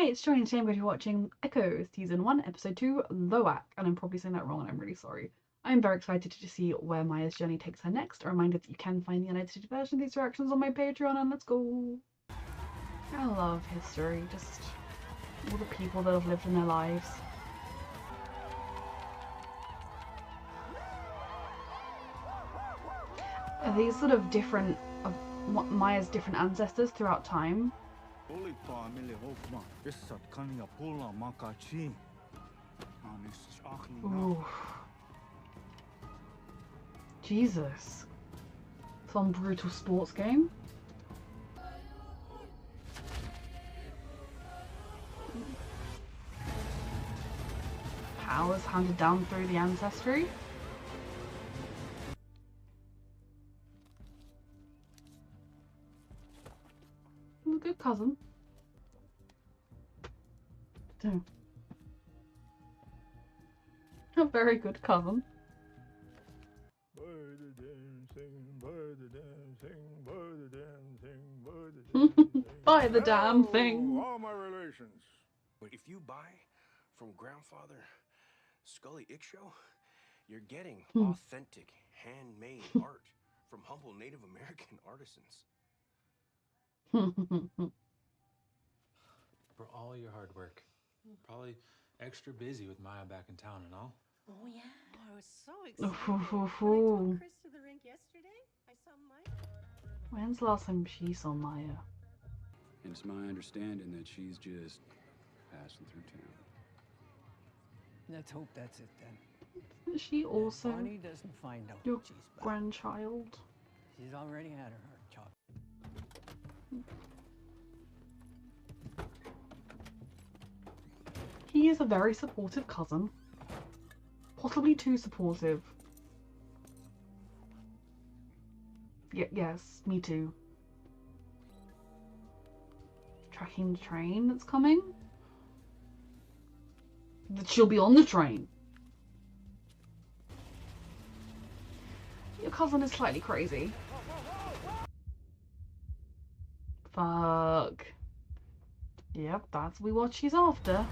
Hi, it's Joy and today I'm going to be watching Echo Season 1, Episode 2, Lowak, and I'm probably saying that wrong and I'm really sorry. I'm very excited to see where Maya's journey takes her next. A reminder that you can find the unedited version of these reactions on my Patreon, and let's go! I love history, just all the people that have lived in their lives. Are these sort of different, of Maya's different ancestors throughout time? Ooh. Jesus. Some brutal sports game. Powers handed down through the ancestry. A good cousin. A very good cousin. Buy the damn thing. All my relations. But if you buy from grandfather Scully Ickshow, you're getting authentic handmade art from humble Native American artisans. For all your hard work. Probably extra busy with Maya back in town and all. Oh yeah, I was so excited. When I took Chris to the rink yesterday, I saw Maya. When's the last time she saw Maya? It's my understanding that she's just passing through town. Let's hope that's it then. Is she also Bonnie doesn't find out your she's back. grandchild? She's already had her heart chopped. He is a very supportive cousin. Possibly too supportive. Yes, me too. Tracking the train that's coming? That she'll be on the train. Your cousin is slightly crazy. Fuck. Yep, that's what she's after.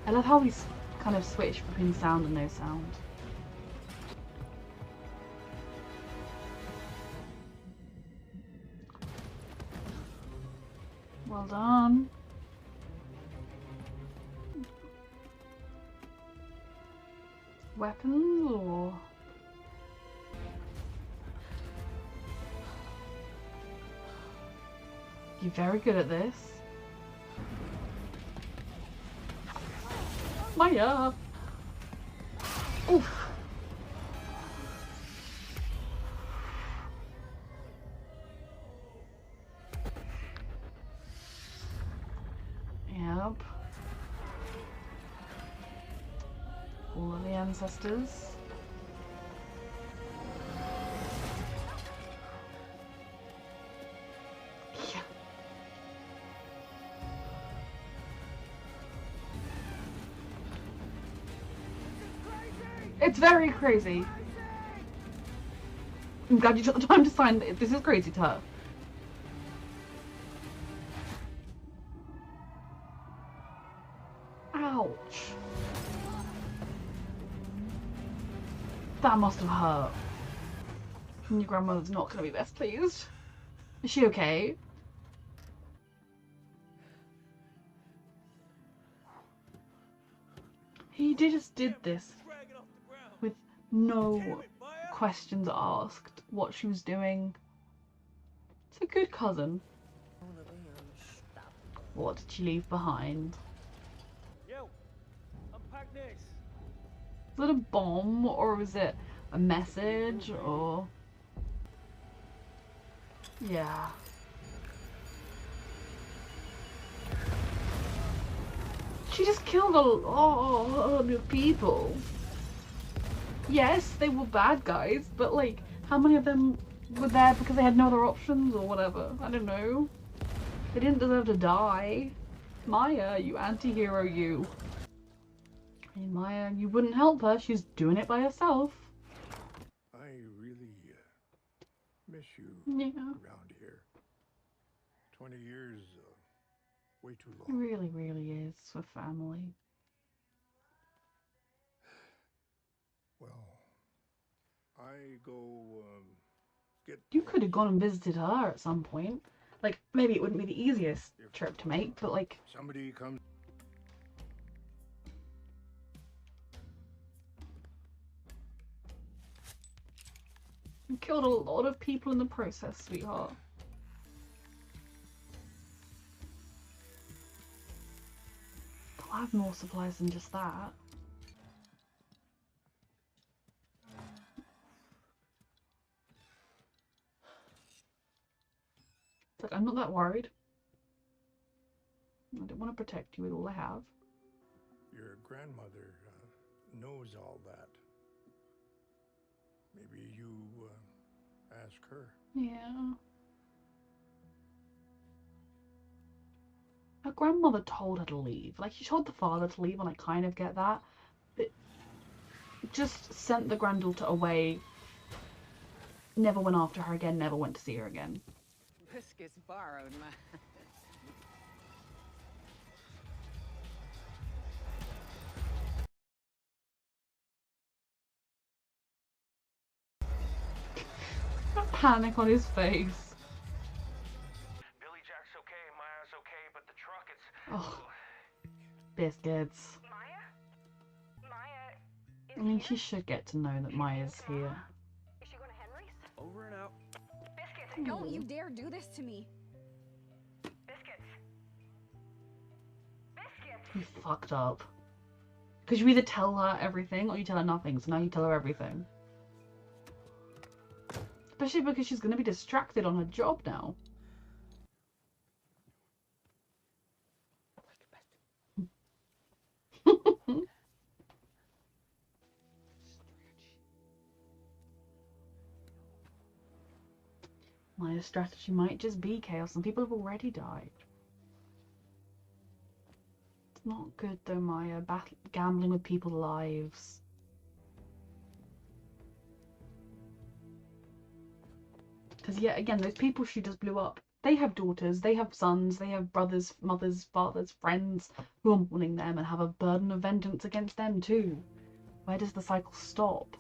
I love how we kind of switch between sound and no sound. Well done. Weapons or... You're very good at this. Maya! Oof! Yep. All of the ancestors. Yeah. It's very crazy. I'm glad you took the time to sign it. This is crazy to her. Ouch. That must have hurt. And your grandmother's not going to be best pleased. Is she okay? He just did this with no questions asked what she was doing. It's a good cousin. What did she leave behind? Yo, unpack this. Was it a bomb or was it a message or... Yeah. She just killed a lot of people. Yes, they were bad guys, but like, how many of them were there because they had no other options or whatever? I don't know. They didn't deserve to die. Maya, you anti-hero, you. I mean, Maya, you wouldn't help her. She's doing it by herself. I really miss you Yeah. around here. 20 years way too It long. really, really is for family. Well, I go get. You could have gone and visited her at some point. Like, maybe it wouldn't be the easiest If trip to make, but like, somebody comes. you killed a lot of people in the process, sweetheart. I'll have more supplies than just that. It's like, I'm not that worried. I don't want to protect you with all I have. Your grandmother knows all that. Maybe you ask her. Yeah. Her grandmother told her to leave. Like, she told the father to leave, and I kind of get that. But just sent the granddaughter away, never went after her again, never went to see her again. Biscuits borrowed, man. That panic on his face. Billy Jack's okay, Maya's okay, but the truck, it's... Oh, biscuits. Maya is I mean, here? she should get to know that Maya's here. Is she going to Henry's? Over and out. Biscuits. Don't you dare do this to me. Biscuits. Biscuits. You fucked up. Because you either tell her everything or you tell her nothing, so now you tell her everything. Especially because she's going to be distracted on her job now. Maya's strategy might just be chaos. Some people have already died. It's not good though, Maya. Gambling with people's lives. Because yet again, those people she just blew up, they have daughters, they have sons, they have brothers, mothers, fathers, friends who are mourning them and have a burden of vengeance against them too. Where does the cycle stop?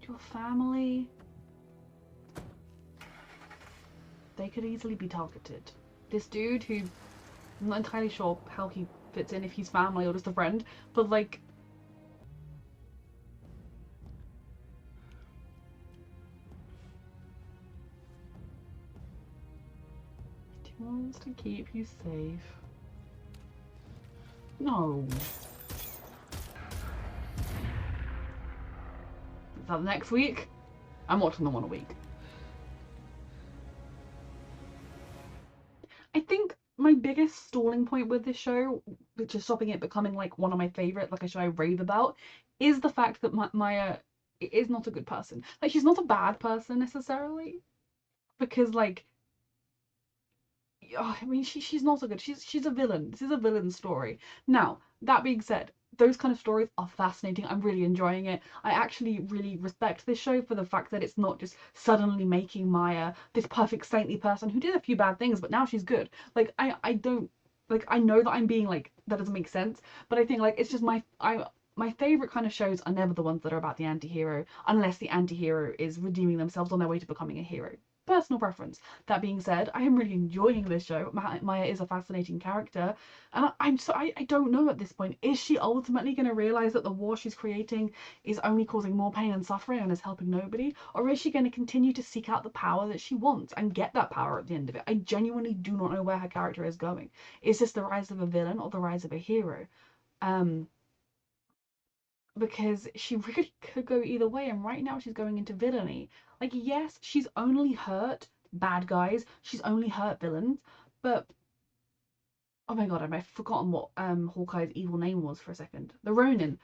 Your family, they could easily be targeted. This dude who, I'm not entirely sure how he fits in, if he's family or just a friend, but like, he wants to keep you safe. No. Is that next week? I'm watching them 1 a week. I think my biggest stalling point with this show, which is stopping it becoming like one of my favorite, like a show I rave about, is the fact that Maya is not a good person. Like, she's not a bad person necessarily, because like, I mean, she's not a good. She's a villain. This is a villain story. Now, that being said, those kind of stories are fascinating. I'm really enjoying it. I actually really respect this show for the fact that it's not just suddenly making Maya this perfect saintly person who did a few bad things, but now she's good. Like, I don't, like, I know that I'm being like, that doesn't make sense, but I think like it's just my favorite kind of shows are never the ones that are about the anti-hero, unless the anti-hero is redeeming themselves on their way to becoming a hero. Personal preference. That being said, I am really enjoying this show. Maya is a fascinating character, and I don't know at this point. Is she ultimately going to realize that the war she's creating is only causing more pain and suffering and is helping nobody, or is she going to continue to seek out the power that she wants and get that power at the end of it? I genuinely do not know where her character is going. Is this the rise of a villain or the rise of a hero? Because she really could go either way, and right now she's going into villainy. Like, yes, she's only hurt bad guys, she's only hurt villains, but oh my god, I've forgotten what Hawkeye's evil name was for a second. The Ronin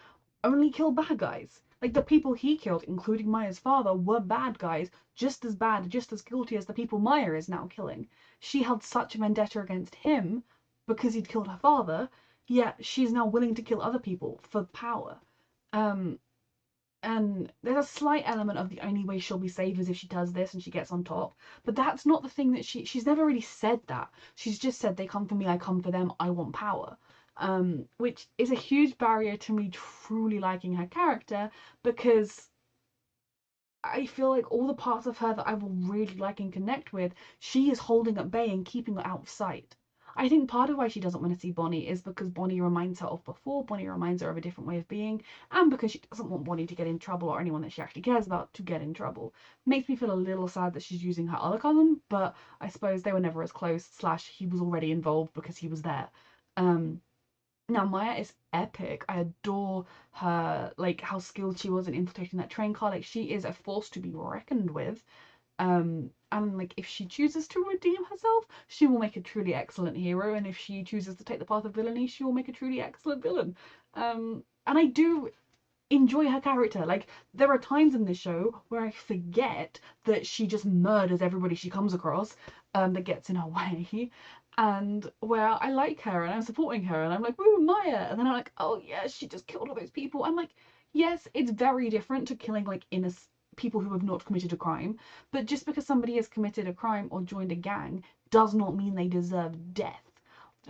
only killed bad guys. Like, the people he killed, including Maya's father, were bad guys, just as bad, just as guilty as the people Maya is now killing. She held such a vendetta against him because he'd killed her father, yet she's now willing to kill other people for power. Um, and there's a slight element of the only way she'll be saved is if she does this and she gets on top, but that's not the thing that she's never really said that. She's just said, they come for me, I come for them, I want power. Which is a huge barrier to me truly liking her character, because I feel like all the parts of her that I will really like and connect with, she is holding at bay and keeping it out of sight. I think part of why she doesn't want to see Bonnie is because Bonnie reminds her of before, Bonnie reminds her of a different way of being, and because she doesn't want Bonnie to get in trouble, or anyone that she actually cares about to get in trouble. Makes me feel a little sad that she's using her other cousin, but I suppose they were never as close, / he was already involved because he was there. Now Maya is epic. I adore her, like how skilled she was in infiltrating that train car. Like, she is a force to be reckoned with. And like, if she chooses to redeem herself, she will make a truly excellent hero, and if she chooses to take the path of villainy, she will make a truly excellent villain. And I do enjoy her character. Like, there are times in this show where I forget that she just murders everybody she comes across that gets in her way, and where I like her and I'm supporting her and I'm like, woo, Maya, and then I'm like, oh yeah, she just killed all those people. I'm like, yes, it's very different to killing like innocent people who have not committed a crime, but just because somebody has committed a crime or joined a gang does not mean they deserve death.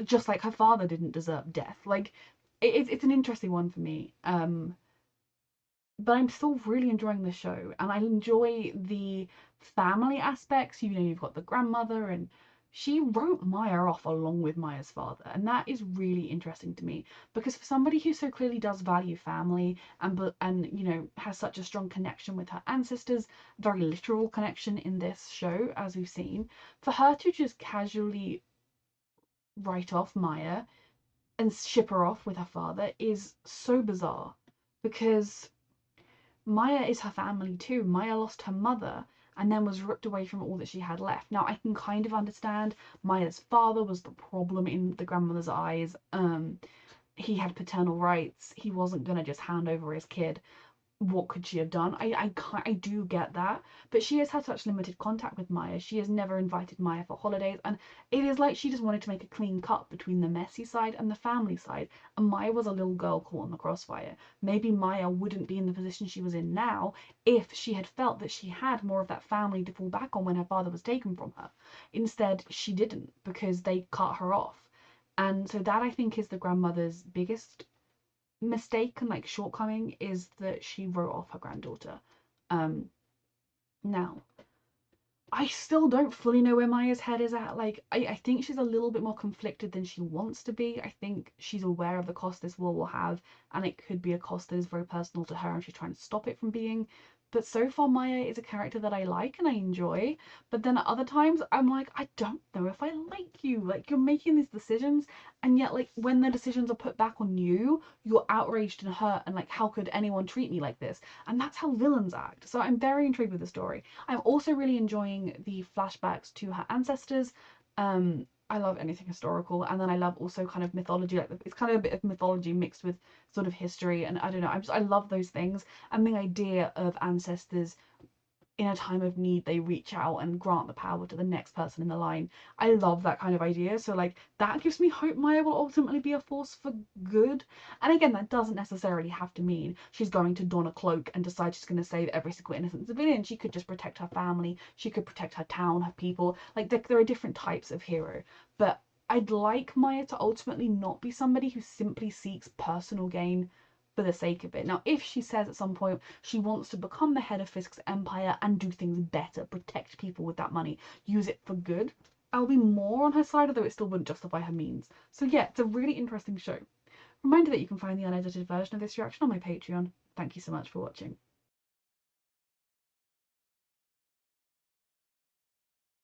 Just like her father didn't deserve death. Like, it's an interesting one for me. But I'm still really enjoying the show, and I enjoy the family aspects. You know, you've got the grandmother, and she wrote Maya off along with Maya's father, and that is really interesting to me, because for somebody who so clearly does value family and you know, has such a strong connection with her ancestors, very literal connection in this show, as we've seen, for her to just casually write off Maya and ship her off with her father is so bizarre, because Maya is her family too. Maya lost her mother and then was ripped away from all that she had left. Now, I can kind of understand Maya's father was the problem in the grandmother's eyes. He had paternal rights. He wasn't going to just hand over his kid. What could she have done? I do get that, but she has had such limited contact with Maya. She has never invited Maya for holidays, and it is like she just wanted to make a clean cut between the messy side and the family side, and Maya was a little girl caught in the crossfire. Maybe Maya wouldn't be in the position she was in now if she had felt that she had more of that family to fall back on when her father was taken from her. Instead, she didn't, because they cut her off. And so that, I think, is the grandmother's biggest mistake and like shortcoming, is that she wrote off her granddaughter. Now I still don't fully know where Maya's head is at. Like, I think she's a little bit more conflicted than she wants to be. I think she's aware of the cost this war will have, and it could be a cost that is very personal to her, and she's trying to stop it from being. But so far, Maya is a character that I like and I enjoy. But then at other times, I'm like, I don't know if I like you. Like, you're making these decisions, and yet, like, when the decisions are put back on you, you're outraged and hurt, and like, how could anyone treat me like this? And that's how villains act. So I'm very intrigued with the story. I'm also really enjoying the flashbacks to her ancestors. I love anything historical, and then I love also kind of mythology. Like, it's kind of a bit of mythology mixed with sort of history, and I don't know. I love those things, and the idea of ancestors in a time of need, they reach out and grant the power to the next person in the line. I love that kind of idea. So like, that gives me hope Maya will ultimately be a force for good. And again, that doesn't necessarily have to mean she's going to don a cloak and decide she's going to save every single innocent civilian. She could just protect her family. She could protect her town, her people. Like, there are different types of hero. But I'd like Maya to ultimately not be somebody who simply seeks personal gain for the sake of it. Now, if she says at some point she wants to become the head of Fisk's empire and do things better, protect people with that money, use it for good, I'll be more on her side, although it still wouldn't justify her means. So yeah, it's a really interesting show. Reminder that you can find the unedited version of this reaction on my Patreon. Thank you so much for watching.